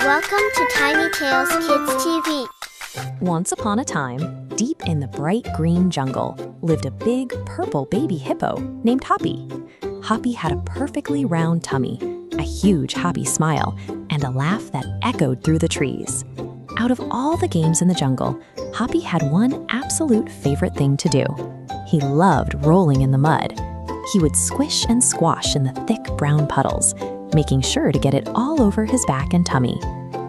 Welcome to Tiny Tales Kids TV. Once upon a time, deep in the bright green jungle, lived a big purple baby hippo named Hoppy. Hoppy had a perfectly round tummy, a huge happy smile, and a laugh that echoed through the trees. Out of all the games in the jungle, Hoppy had one absolute favorite thing to do. He loved rolling in the mud. He would squish and squash in the thick brown puddles, making sure to get it all over his back and tummy.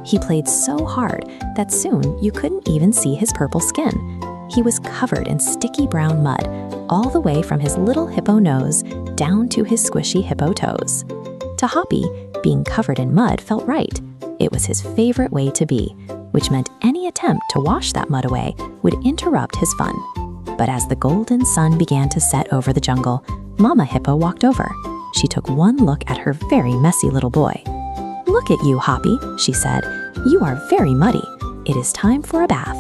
He played so hard that soon you couldn't even see his purple skin. He was covered in sticky brown mud, all the way from his little hippo nose down to his squishy hippo toes. To Hoppy, being covered in mud felt right. It was his favorite way to be, which meant any attempt to wash that mud away would interrupt his fun. But as the golden sun began to set over the jungle, Mama Hippo walked over. She took one look at her very messy little boy. "Look at you, Hoppy," she said. "You are very muddy. It is time for a bath."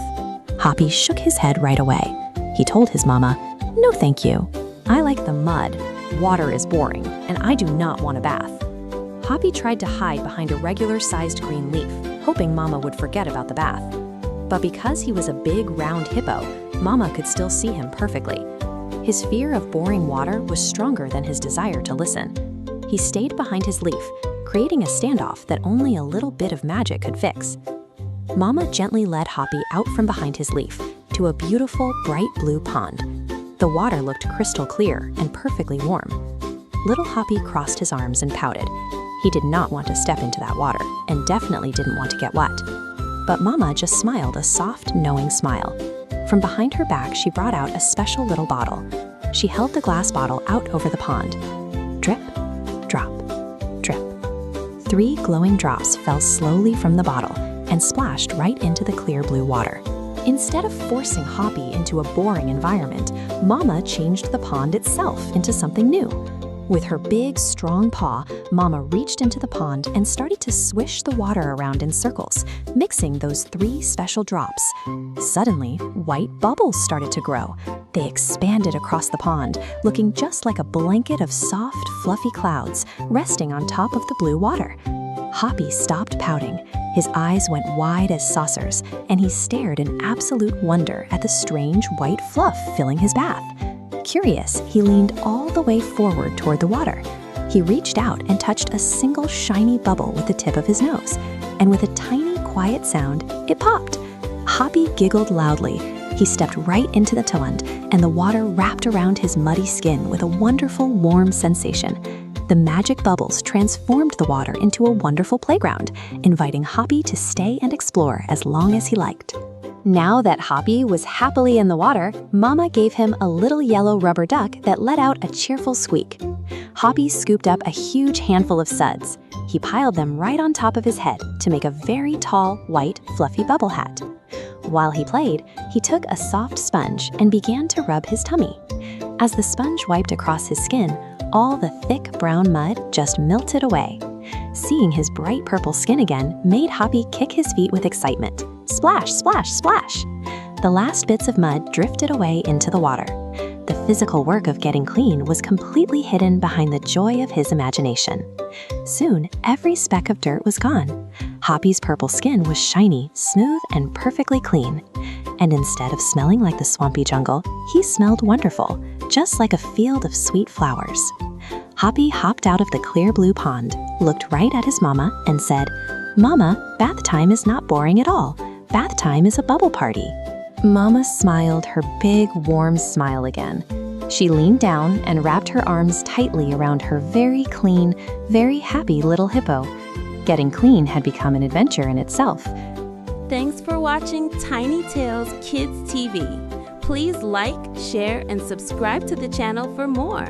Hoppy shook his head right away. He told his mama, "No, thank you. I like the mud. Water is boring, and I do not want a bath." Hoppy tried to hide behind a regular-sized green leaf, hoping Mama would forget about the bath. But because he was a big, round hippo, Mama could still see him perfectly. His fear of boring water was stronger than his desire to listen. He stayed behind his leaf, creating a standoff that only a little bit of magic could fix. Mama gently led Hoppy out from behind his leaf to a beautiful, bright blue pond. The water looked crystal clear and perfectly warm. Little Hoppy crossed his arms and pouted. He did not want to step into that water and definitely didn't want to get wet. But Mama just smiled a soft, knowing smile. From behind her back, she brought out a special little bottle. She held the glass bottle out over the pond. Drip, drop, drip. 3 glowing drops fell slowly from the bottle and splashed right into the clear blue water. Instead of forcing Hoppy into a boring environment, Mama changed the pond itself into something new. With her big, strong paw, Mama reached into the pond and started to swish the water around in circles, mixing those 3 special drops. Suddenly, white bubbles started to grow. They expanded across the pond, looking just like a blanket of soft, fluffy clouds resting on top of the blue water. Hoppy stopped pouting. His eyes went wide as saucers, and he stared in absolute wonder at the strange white fluff filling his bath. Curious, he leaned all the way forward toward the water. He reached out and touched a single shiny bubble with the tip of his nose, and with a tiny, quiet sound, it popped. Hoppy giggled loudly. He stepped right into the pond, and the water wrapped around his muddy skin with a wonderful, warm sensation. The magic bubbles transformed the water into a wonderful playground, inviting Hoppy to stay and explore as long as he liked. Now that Hoppy was happily in the water, Mama gave him a little yellow rubber duck that let out a cheerful squeak. Hoppy scooped up a huge handful of suds. He piled them right on top of his head to make a very tall, white, fluffy bubble hat. While he played, he took a soft sponge and began to rub his tummy. As the sponge wiped across his skin, all the thick brown mud just melted away. Seeing his bright purple skin again made Hoppy kick his feet with excitement. Splash, splash, splash! The last bits of mud drifted away into the water. The physical work of getting clean was completely hidden behind the joy of his imagination. Soon, every speck of dirt was gone. Hoppy's purple skin was shiny, smooth, and perfectly clean. And instead of smelling like the swampy jungle, he smelled wonderful, just like a field of sweet flowers. Hoppy hopped out of the clear blue pond, looked right at his mama, and said, "Mama, bath time is not boring at all. Bath time is a bubble party." Mama smiled her big, warm smile again. She leaned down and wrapped her arms tightly around her very clean, very happy little hippo. Getting clean had become an adventure in itself. Thanks for watching Tiny Tales Kids TV. Please like, share, and subscribe to the channel for more.